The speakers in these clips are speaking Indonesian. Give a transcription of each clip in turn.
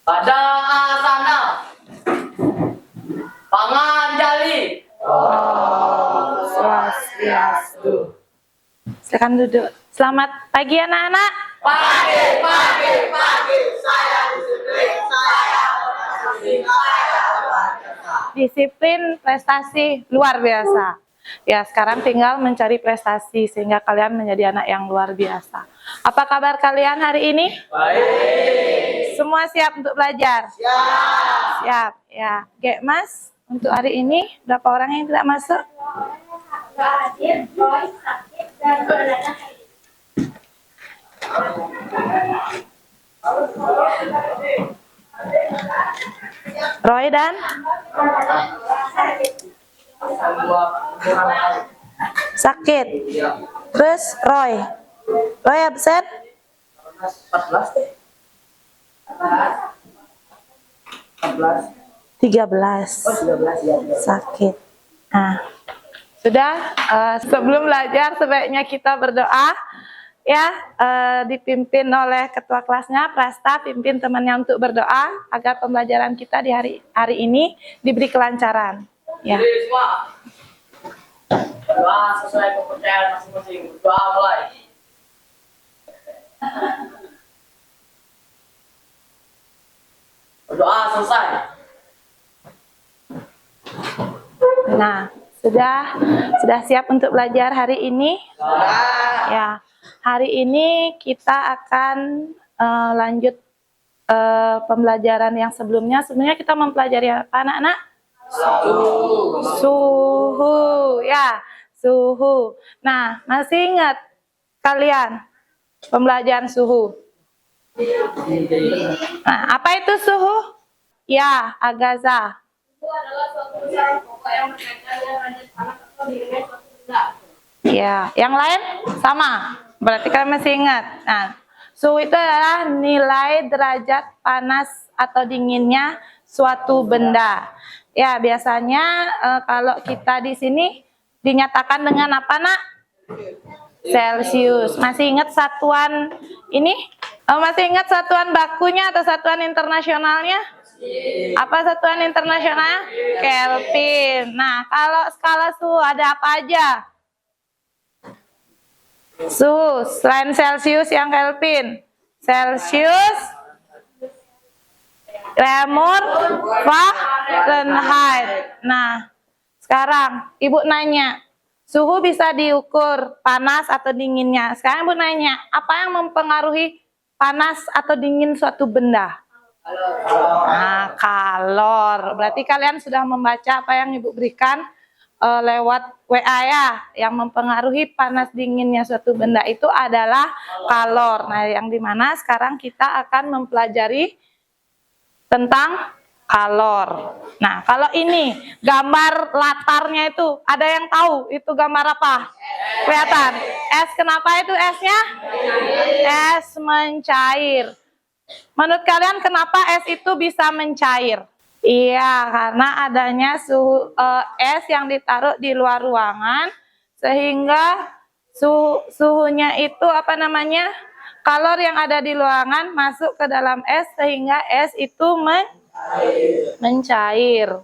Pada asana panganjali. Om Swastiastu. Silakan duduk. Selamat pagi anak-anak. Pagi, saya disiplin, saya berhasil, saya luar biasa. Disiplin, prestasi luar biasa. Ya, sekarang tinggal mencari prestasi sehingga kalian menjadi anak yang luar biasa. Apa kabar kalian hari ini? Baik. Semua siap untuk belajar? Siap. Siap, ya. Oke, Mas, untuk hari ini berapa orang yang tidak masuk? Nggak hadir, Roy sakit dan mendadak. Roy dan sakit. Terus Roy absen? 13 sakit. Nah, sudah. Sebelum belajar sebaiknya kita berdoa ya, dipimpin oleh ketua kelasnya Prasta, pimpin temannya untuk berdoa agar pembelajaran kita di hari ini diberi kelancaran. Ya. Jadi semua doa sesuai kepercayaan masing-masing. Doa mulai. Doa selesai. Nah, sudah siap untuk belajar hari ini? Ya, hari ini kita akan lanjut pembelajaran yang sebelumnya. Sebelumnya kita mempelajari apa, anak-anak? Suhu, ya, suhu. Nah, masih ingat kalian pembelajaran suhu? Nah, apa itu suhu? Ya, Agaza. Itu adalah suatu besaran pokok yang berkaitan dengan derajat panas atau dinginnya suatu benda. Ya, yang lain sama. Berarti kalian masih ingat. Nah, suhu itu adalah nilai derajat panas atau dinginnya suatu benda. Ya, biasanya kalau kita di sini dinyatakan dengan apa, Nak? Celcius. Masih ingat satuan ini? Masih ingat satuan bakunya atau satuan internasionalnya? Apa satuan internasionalnya? Kelvin. Nah, kalau skala suhu ada apa aja? Suhu selain Celcius yang Kelvin. Celcius, Reaumur, Fahrenheit. Nah, sekarang Ibu nanya, suhu bisa diukur panas atau dinginnya. Sekarang Ibu nanya, apa yang mempengaruhi panas atau dingin suatu benda? Nah, kalor. Berarti kalian sudah membaca apa yang Ibu berikan lewat WA ya. Yang mempengaruhi panas dinginnya suatu benda itu adalah kalor. Nah, yang dimana sekarang kita akan mempelajari tentang kalor. Nah, kalau ini gambar latarnya itu ada yang tahu itu gambar apa? Kelihatan. Es, kenapa itu esnya? Es mencair. Menurut kalian kenapa es itu bisa mencair? Iya, karena adanya suhu es yang ditaruh di luar ruangan sehingga suhunya itu apa namanya? Kalor yang ada di ruangan masuk ke dalam es sehingga es itu mencair.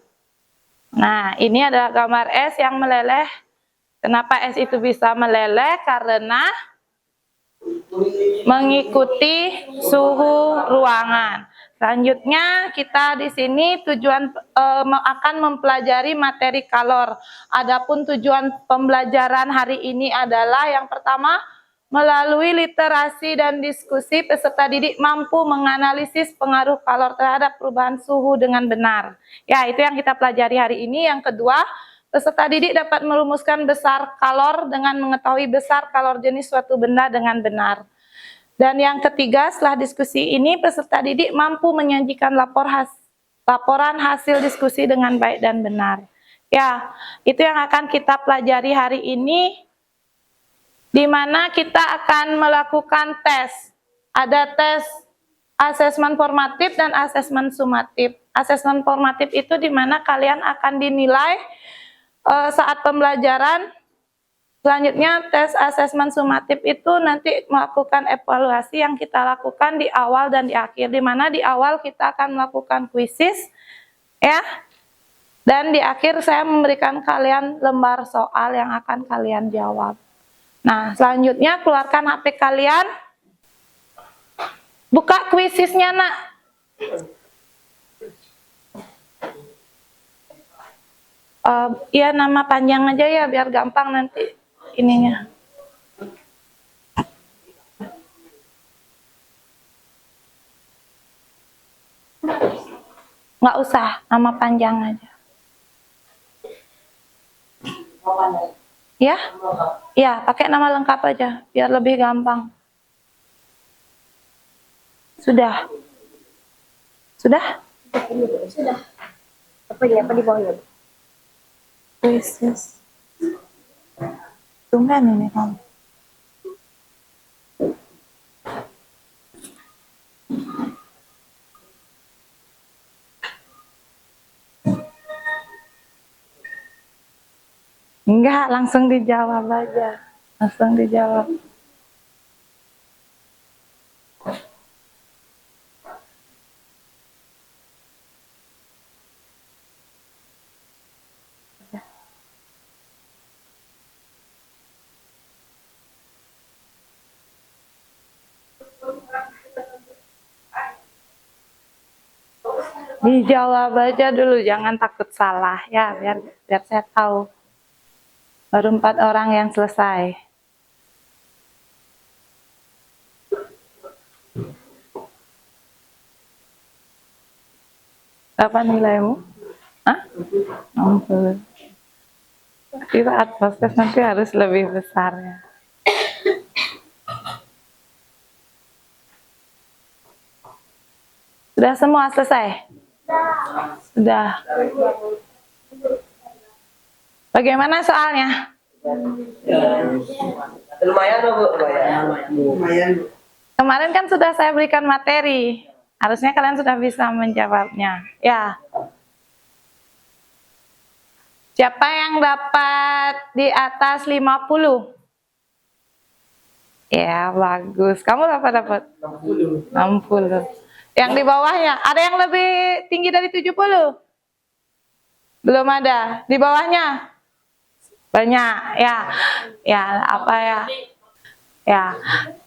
Nah, ini adalah gambar es yang meleleh. Kenapa es itu bisa meleleh? Karena mengikuti suhu ruangan. Selanjutnya kita di sini tujuan akan mempelajari materi kalor. Adapun tujuan pembelajaran hari ini adalah yang pertama, melalui literasi dan diskusi peserta didik mampu menganalisis pengaruh kalor terhadap perubahan suhu dengan benar. Ya, itu yang kita pelajari hari ini. Yang kedua, peserta didik dapat merumuskan besar kalor dengan mengetahui besar kalor jenis suatu benda dengan benar. Dan yang ketiga, setelah diskusi ini, peserta didik mampu menyajikan laporan hasil diskusi dengan baik dan benar. Ya, itu yang akan kita pelajari hari ini, di mana kita akan melakukan tes. Ada tes asesmen formatif dan asesmen sumatif. Asesmen formatif itu di mana kalian akan dinilai saat pembelajaran Selanjutnya tes asesmen sumatif itu nanti melakukan evaluasi yang kita lakukan di awal dan di akhir. Di mana di awal kita akan melakukan kuisis, ya. Dan di akhir saya memberikan kalian lembar soal yang akan kalian jawab. Nah, selanjutnya keluarkan HP kalian. Buka kuisisnya, Nak. Ya nama panjang aja ya biar gampang nanti ininya. Nggak usah, nama panjang aja. Ya? Ya, pakai nama lengkap aja biar lebih gampang. Sudah? Sudah? Sudah. Apa di bawahnya? Kuisis. Tumben ini kamu. Enggak, langsung dijawab aja. Langsung dijawab. Dijawab aja dulu, jangan takut salah ya, biar saya tahu. Baru 4 orang yang selesai. Apa nilaimu? Hah? 60. Tapi saat proses nanti harus lebih besar ya. Sudah semua selesai? Sudah. Bagaimana soalnya? Lumayan loh, Bu. Lumayan. Kemarin kan sudah saya berikan materi. Harusnya kalian sudah bisa menjawabnya. Ya. Siapa yang dapat di atas 50? Ya, bagus. Kamu dapat? 60. Yang di bawahnya, ada yang lebih tinggi dari 70? Belum ada. Di bawahnya? Banyak. Ya. Ya, apa ya? Ya.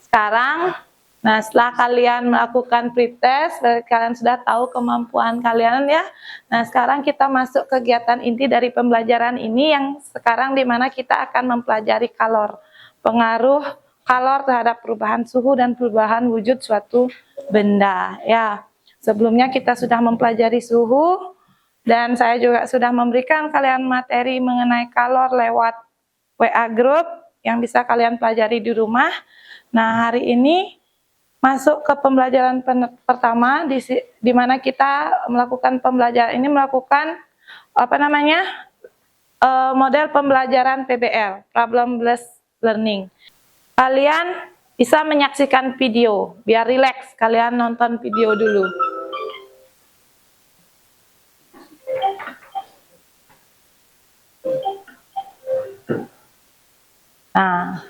Sekarang, nah setelah kalian melakukan pretest, kalian sudah tahu kemampuan kalian ya. Nah, sekarang kita masuk kegiatan inti dari pembelajaran ini yang sekarang di mana kita akan mempelajari kalor. Pengaruh kalor terhadap perubahan suhu dan perubahan wujud suatu benda ya. Sebelumnya kita sudah mempelajari suhu dan saya juga sudah memberikan kalian materi mengenai kalor lewat WA group yang bisa kalian pelajari di rumah. Nah, hari ini masuk ke pembelajaran pertama di mana kita melakukan pembelajaran ini melakukan apa namanya? Model pembelajaran PBL, problem based learning. Kalian bisa menyaksikan video, biar rileks. Kalian nonton video dulu. Nah,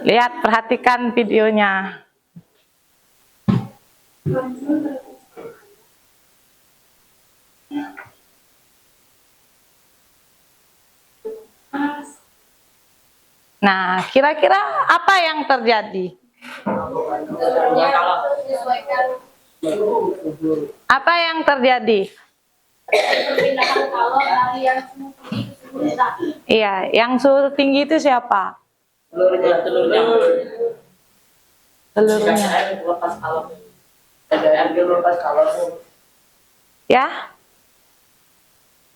lihat, perhatikan videonya. Nah, kira-kira apa yang terjadi? Apa yang terjadi? Perpindahan kalor dari yang suhu tinggi ke suhu rendah. Iya, yang suhu tinggi itu siapa? Telurnya. Telurnya. Air lepas kalor. Ada air lepas kalor. Ya?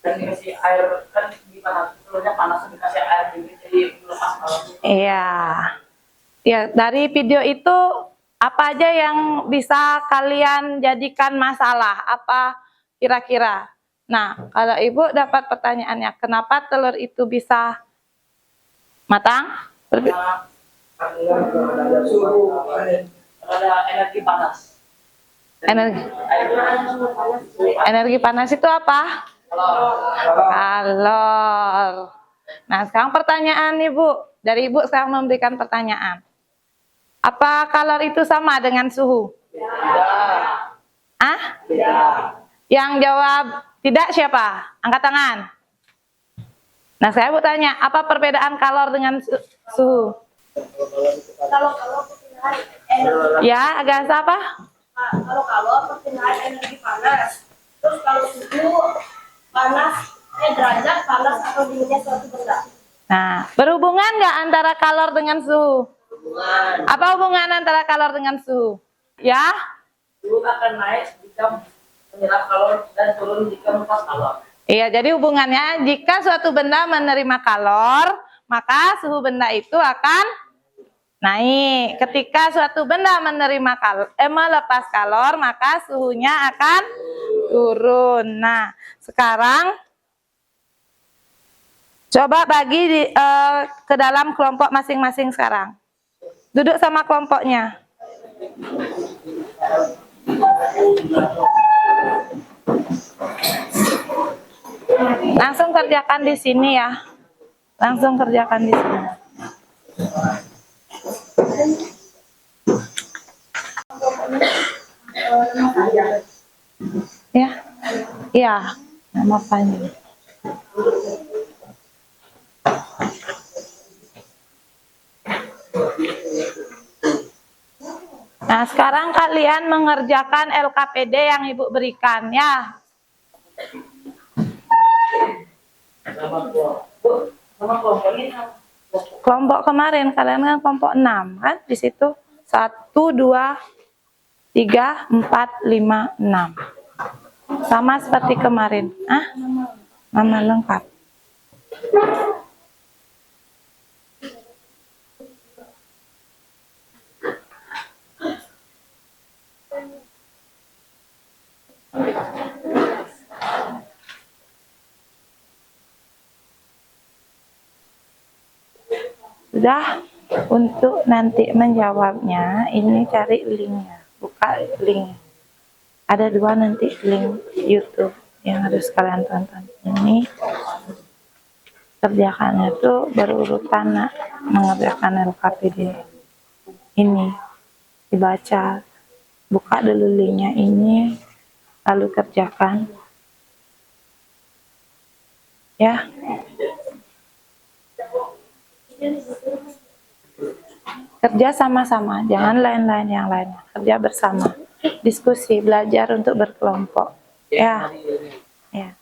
Dan dikasih air kan gimana? Telurnya panas, dikasih air dingin jadi lepas kalor. Iya. Ya, dari video itu apa aja yang bisa kalian jadikan masalah? Apa kira-kira? Nah, kalau Ibu dapat pertanyaannya, kenapa telur itu bisa matang? Karena ada suhu, ada energi panas. Energi panas itu apa? Kalor. Nah, sekarang pertanyaan Ibu. Dari Ibu sekarang memberikan pertanyaan. Apa kalor itu sama dengan suhu? Ah? Yang jawab tidak siapa? Angkat tangan. Nah, saya mau tanya, apa perbedaan kalor dengan suhu? Kalau perpindahan energi, Ya, agak apa? kalau perpindahan energi panas, terus kalau suhu panas, derajat panas atau dinginnya suatu benda. Nah, berhubungan nggak antara kalor dengan suhu? Apa hubungan antara kalor dengan suhu? Ya? Suhu akan naik jika menyerap kalor dan turun jika melepas kalor. Iya, jadi hubungannya jika suatu benda menerima kalor, maka suhu benda itu akan naik. Ketika suatu benda menerima melepas kalor, maka suhunya akan turun. Nah, sekarang coba bagi ke dalam kelompok masing-masing sekarang. Duduk sama kelompoknya. Langsung kerjakan di sini ya. Langsung kerjakan di sini. Ya. Iya, nama panjang. Nah, sekarang kalian mengerjakan LKPD yang Ibu berikan ya. Kelompok kemarin kalian kan kelompok 6 kan di situ 1 2 3 4 5 6. Sama seperti kemarin. Nama lengkap. Sudah, untuk nanti menjawabnya, ini cari linknya, buka link. Ada 2 nanti link YouTube yang harus kalian tonton. Ini kerjakannya tuh berurutan mengerjakan LKPD. Ini dibaca, buka dulu linknya ini, lalu kerjakan. Ya. Kerja sama-sama, jangan lain-lain yang lain. Kerja bersama, diskusi, belajar untuk berkelompok. Ya, ya.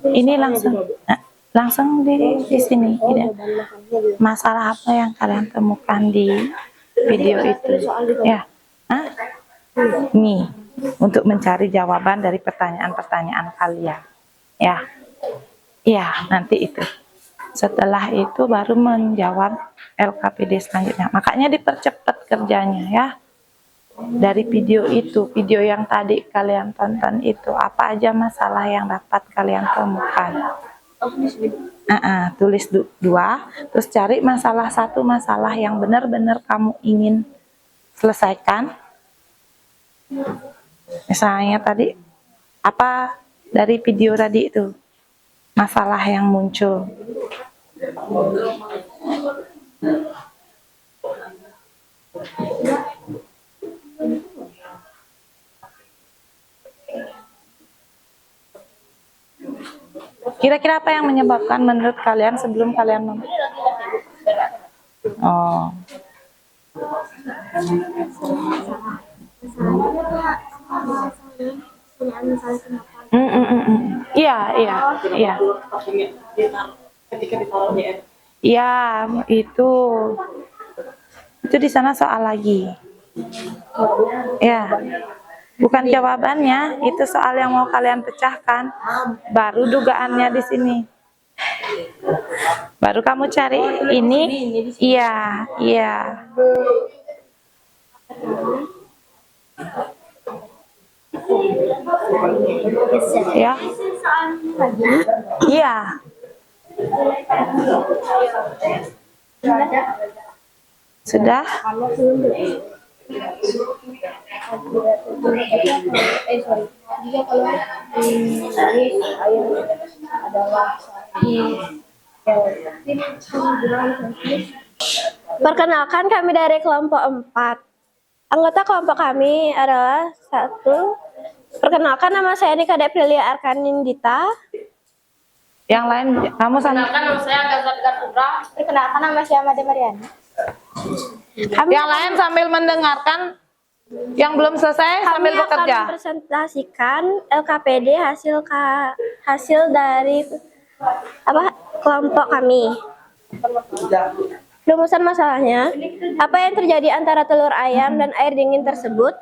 Ini langsung di sini. Masalah apa yang kalian temukan di video itu? Ya. Nih, untuk mencari jawaban dari pertanyaan-pertanyaan kalian. Ya. Iya, nanti itu. Setelah itu baru menjawab LKPD selanjutnya. Makanya dipercepat kerjanya ya. Dari video itu, video yang tadi kalian tonton itu, apa aja masalah yang dapat kalian temukan. Tulis 2, terus cari satu masalah yang benar-benar kamu ingin selesaikan. Misalnya tadi apa dari video tadi itu masalah yang muncul. Kira-kira apa yang menyebabkan menurut kalian sebelum kalian Iya. Iya, itu di sana soal lagi. Ya. Bukan jawabannya, itu soal yang mau kalian pecahkan. Baru dugaannya di sini. Baru kamu cari ini. Iya. Ya. Iya. Sudah? Jika kalau ini air adalah Perkenalkan, kami dari kelompok 4. Anggota kelompok kami adalah 1. Perkenalkan, nama saya Nika Deprilia Arkanindita. Yang lain kamu sama. Kenalkan nama saya Gazat Gatubra. Perkenalkan, nama saya Made Mariana. Yang lain sambil mendengarkan, yang belum selesai sambil Kami bekerja. akan mempresentasikan LKPD hasil dari kelompok kami. Rumusan masalahnya, apa yang terjadi antara telur ayam dan air dingin tersebut?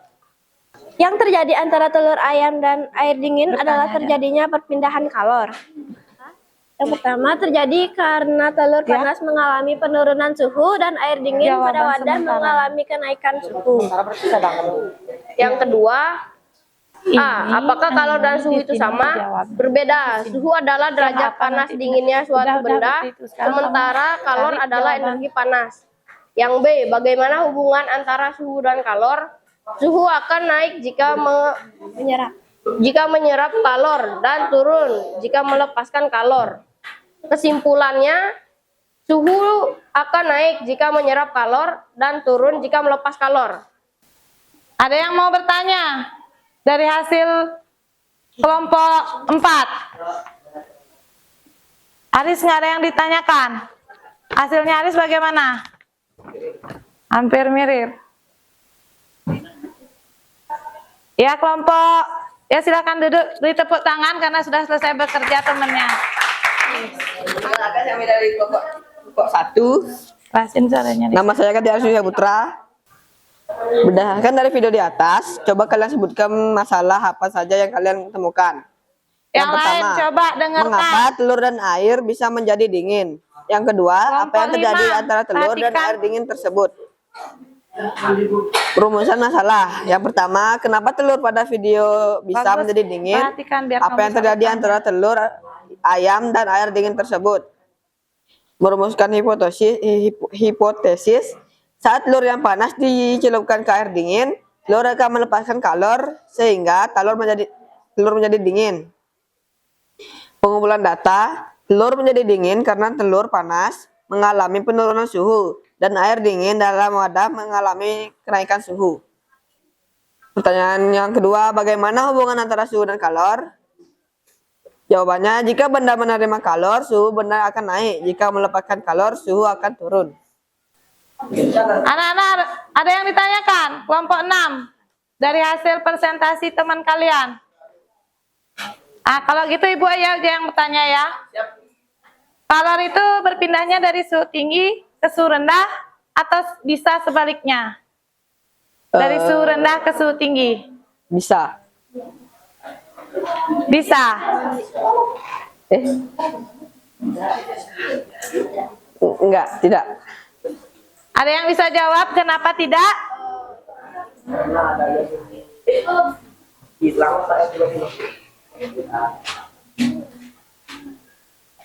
Yang terjadi antara telur ayam dan air dingin adalah terjadinya perpindahan kalor. Yang pertama terjadi karena telur panas mengalami penurunan suhu dan air dingin pada wadah mengalami kenaikan suhu. Yang kedua, apakah kalor dan suhu itu sama? Berbeda. Suhu adalah derajat panas dinginnya suatu benda, sementara kalor adalah energi panas. Yang B, bagaimana hubungan antara suhu dan kalor? Suhu akan naik jika menyerap kalor dan turun jika melepaskan kalor. Kesimpulannya, suhu akan naik jika menyerap kalor dan turun jika melepas kalor. Ada yang mau bertanya dari hasil kelompok 4? Aris, nggak ada yang ditanyakan? Hasilnya Aris bagaimana? Hampir mirip. Ya kelompok, ya silakan duduk, beri tepuk tangan karena sudah selesai bekerja temannya. Perkenalkan, kami dari kelompok 1. Kerasin suaranya. Nama saya Kati Arsuya Putra. Berdasarkan dari video di atas, coba kalian sebutkan masalah apa saja yang kalian temukan. Yang lain coba dengarkan. Mengapa telur dan air bisa menjadi dingin? Yang kedua, apa yang terjadi antara telur dan air dingin tersebut? Rumusan masalah. Yang pertama, kenapa telur pada video bisa menjadi dingin? Apa yang terjadi antara telur ayam dan air dingin tersebut? Merumuskan hipotesis, saat telur yang panas dicelupkan ke air dingin, telur akan melepaskan kalor sehingga telur menjadi dingin. Pengumpulan data, telur menjadi dingin karena telur panas mengalami penurunan suhu dan air dingin dalam wadah mengalami kenaikan suhu. Pertanyaan yang kedua, bagaimana hubungan antara suhu dan kalor? Jawabannya, jika benda menerima kalor, suhu benda akan naik. Jika melepaskan kalor, suhu akan turun. Anak-anak, ada yang ditanyakan? Kelompok 6 dari hasil presentasi teman kalian. Kalau gitu Ibu aja yang bertanya ya. Kalor itu berpindahnya dari suhu tinggi ke suhu rendah atau bisa sebaliknya? Dari suhu rendah ke suhu tinggi? Bisa. Bisa. Enggak, tidak. Ada yang bisa jawab kenapa tidak?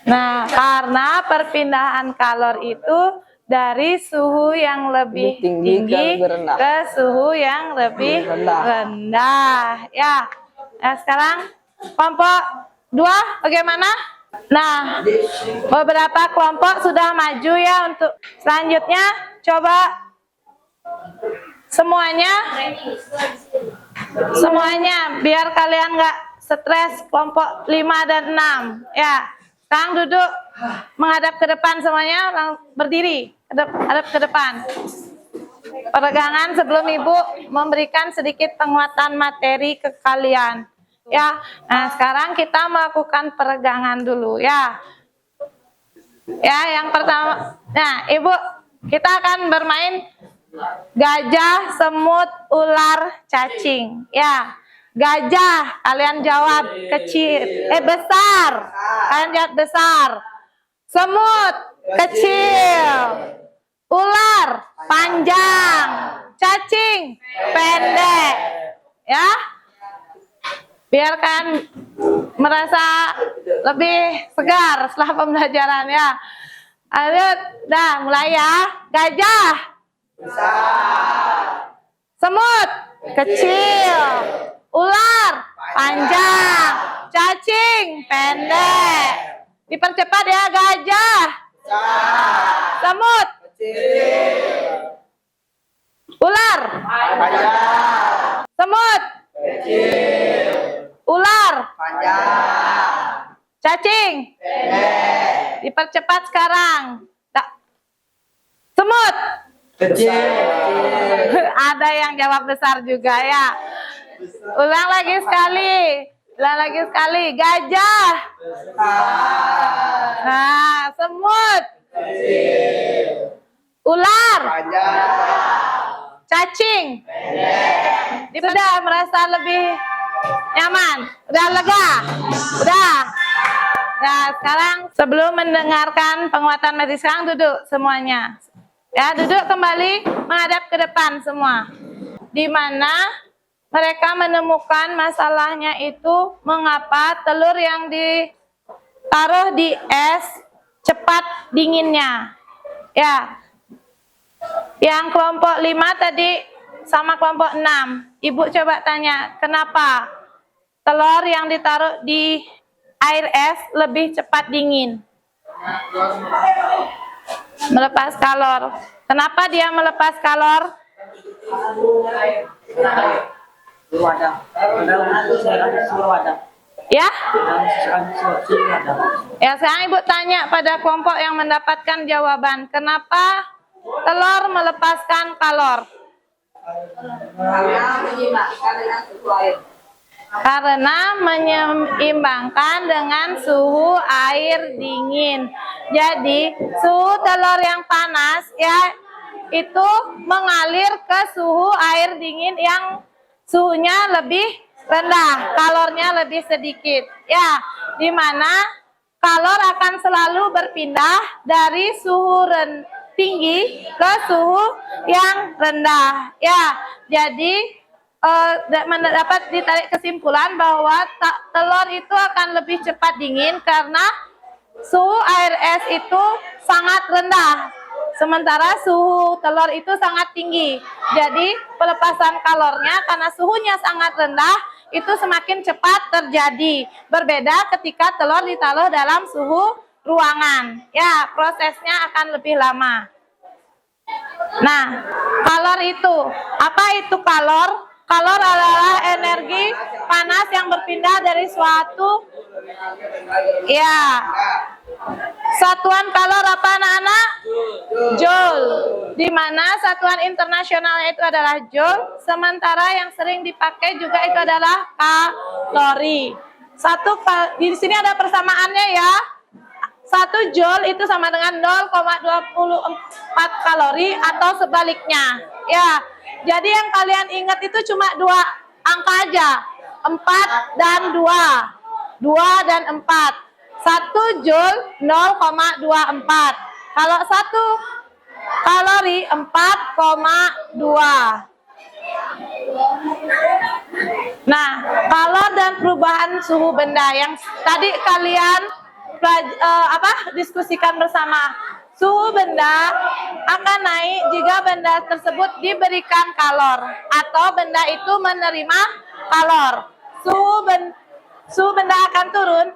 Nah, karena perpindahan kalor itu dari suhu yang lebih tinggi ke suhu yang lebih rendah. Ya. Nah, sekarang kelompok 2 bagaimana? Nah, beberapa kelompok sudah maju ya untuk selanjutnya. Coba semuanya biar kalian nggak stres. Kelompok 5 dan 6 ya. Sekarang duduk menghadap ke depan semuanya, berdiri hadap ke depan. Peregangan sebelum Ibu memberikan sedikit penguatan materi ke kalian. Ya, nah sekarang kita melakukan peregangan dulu ya. Ya, yang pertama, nah Ibu, kita akan bermain gajah, semut, ular, cacing. Ya, gajah, kalian jawab kecil, besar. Kalian jawab besar. Semut, kecil. Ular, panjang. Cacing, pendek. Ya. Biarkan merasa lebih segar setelah pembelajaran ya. Ayo, dah mulai ya. Gajah. Besar. Semut kecil. Ular panjang. Cacing pendek. Dipercepat ya, gajah. Semut. Ular. Semut. Ular. Cacing. Dipercepat sekarang. Semut. Ada yang jawab besar juga ya. Ulang lagi sekali. Ulang lagi sekali. Gajah. Nah, semut. Ular. Cacing. Sudah merasa lebih nyaman? Udah lega? Udah. Nah, sekarang sebelum mendengarkan penguatan materi, sekarang duduk semuanya. Ya, duduk kembali menghadap ke depan semua. Di mana mereka menemukan masalahnya itu mengapa telur yang ditaruh di es cepat dinginnya. Ya. Yang kelompok 5 tadi sama kelompok 6. Ibu coba tanya, kenapa telur yang ditaruh di air es lebih cepat dingin? Melepas kalor. Kenapa dia melepas kalor? Ya? Ya, sekarang Ibu tanya pada kelompok yang mendapatkan jawaban. Kenapa telur melepaskan kalor? Karena menyeimbangkan dengan suhu air dingin. Jadi suhu telur yang panas ya itu mengalir ke suhu air dingin yang suhunya lebih rendah, kalornya lebih sedikit. Ya, di mana kalor akan selalu berpindah dari suhu tinggi ke suhu yang rendah. Ya, jadi dapat ditarik kesimpulan bahwa telur itu akan lebih cepat dingin karena suhu air es itu sangat rendah, sementara suhu telur itu sangat tinggi. Jadi pelepasan kalornya karena suhunya sangat rendah itu semakin cepat terjadi. Berbeda ketika telur ditaruh dalam suhu ruangan. Ya, prosesnya akan lebih lama. Nah, kalor itu, apa itu kalor? Kalor adalah energi panas yang berpindah dari suatu, ya, satuan kalor apa anak-anak? Joule. Di mana satuan internasionalnya itu adalah joule, sementara yang sering dipakai juga itu adalah kalori. Di sini ada persamaannya ya. 1 joule itu sama dengan 0,24 kalori atau sebaliknya. Ya, jadi yang kalian ingat itu cuma 2 angka aja, 4 dan 2. 2 dan 4. 1 joule 0,24. Kalau 1 kalori 4,2. Nah, kalor dan perubahan suhu benda yang tadi kalian diskusikan bersama. Suhu benda akan naik jika benda tersebut diberikan kalor atau benda itu menerima kalor. Suhu benda akan turun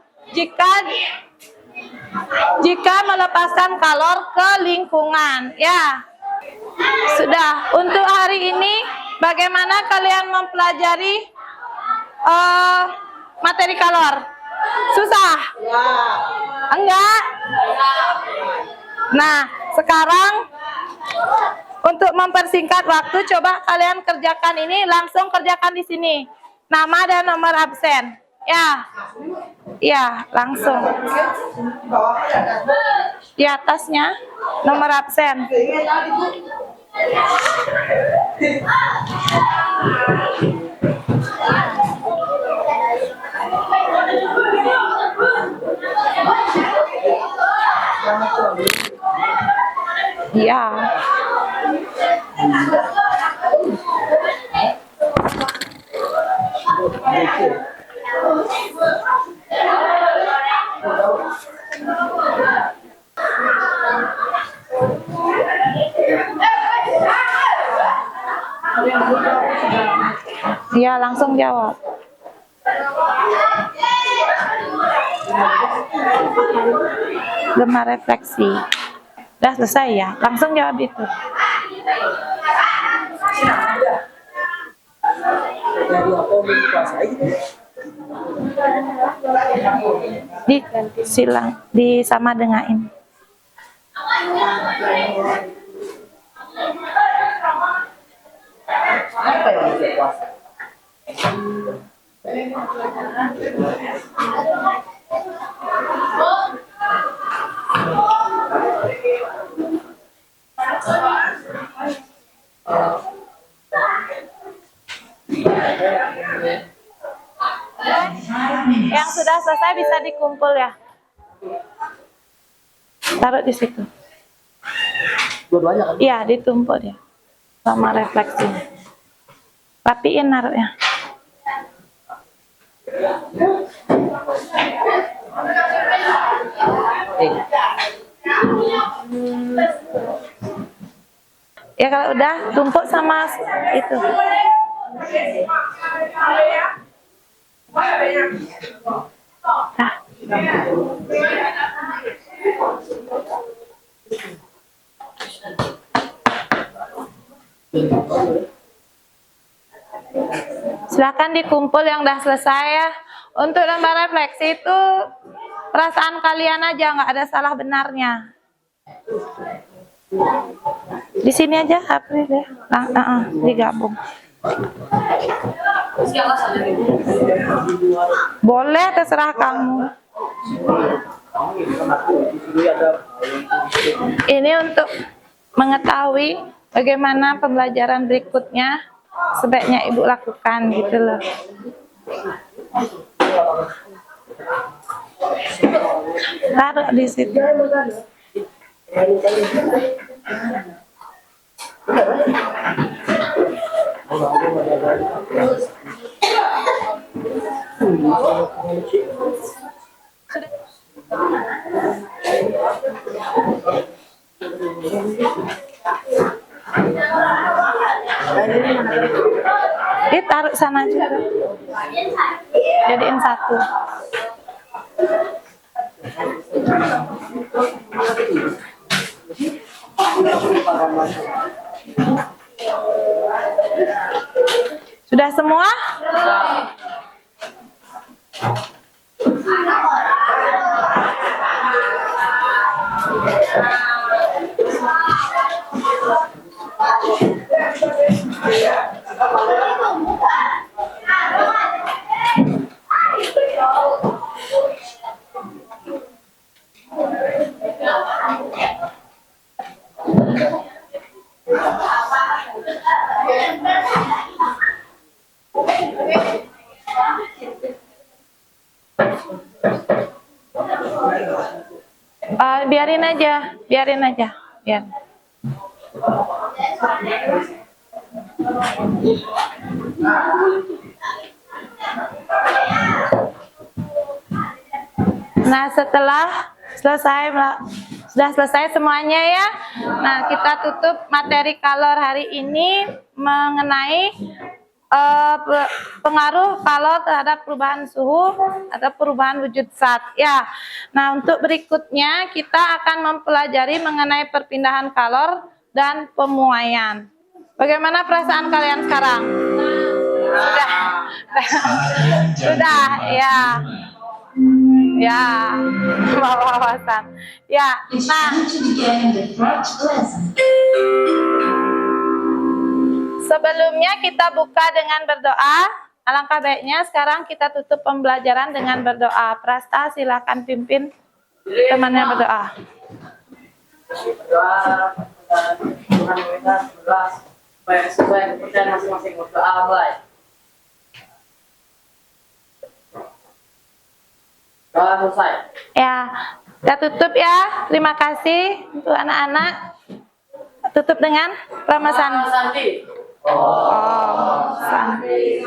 jika melepaskan kalor ke lingkungan. Ya. Sudah. Untuk hari ini bagaimana kalian mempelajari materi kalor? Susah? Enggak? Nah, sekarang untuk mempersingkat waktu, coba kalian kerjakan ini, langsung kerjakan di sini. Nama dan nomor absen. Ya. Ya, langsung. Di atasnya nomor absen. Iya. Iya, langsung jawab. Gemar refleksi. Udah selesai ya, langsung jawab itu. Di silang, sama dengain. Apa yang bisa puasa? Yang sudah selesai bisa dikumpul ya. Taruh di situ. Dua-duanya kan? Iya, ditumpuk ya. Sama refleksi. Rapiin naruhnya. Ya kalau udah tumpuk sama itu. Nah. Silakan dikumpul yang udah selesai ya. Untuk lembar refleksi itu perasaan kalian aja, nggak ada salah benarnya. Di sini aja April ya. Digabung. Boleh, terserah kamu. Ini untuk mengetahui bagaimana pembelajaran berikutnya sebaiknya Ibu lakukan gitu loh. Taruh di situ. Taruh sana juga. Jadiin satu. Sudah semua? Biarin aja, biar. Nah, sudah selesai semuanya ya. Nah, kita tutup materi kalor hari ini mengenai pengaruh kalor terhadap perubahan suhu atau perubahan wujud zat ya. Nah, untuk berikutnya kita akan mempelajari mengenai perpindahan kalor dan pemuaian. Bagaimana perasaan kalian sekarang? Sudah ya. Ya, wawasan. Ya, nah. Sebelumnya kita buka dengan berdoa. Alangkah baiknya sekarang kita tutup pembelajaran dengan berdoa. Prasta, silakan pimpin temannya berdoa. Tuhan kita berdoa supaya kepercayaan masing-masing berdoa baik. Doa selesai. Ya, kita tutup ya. Terima kasih untuk anak-anak. Tutup dengan Rama Santi. Santi. Oh, Santi.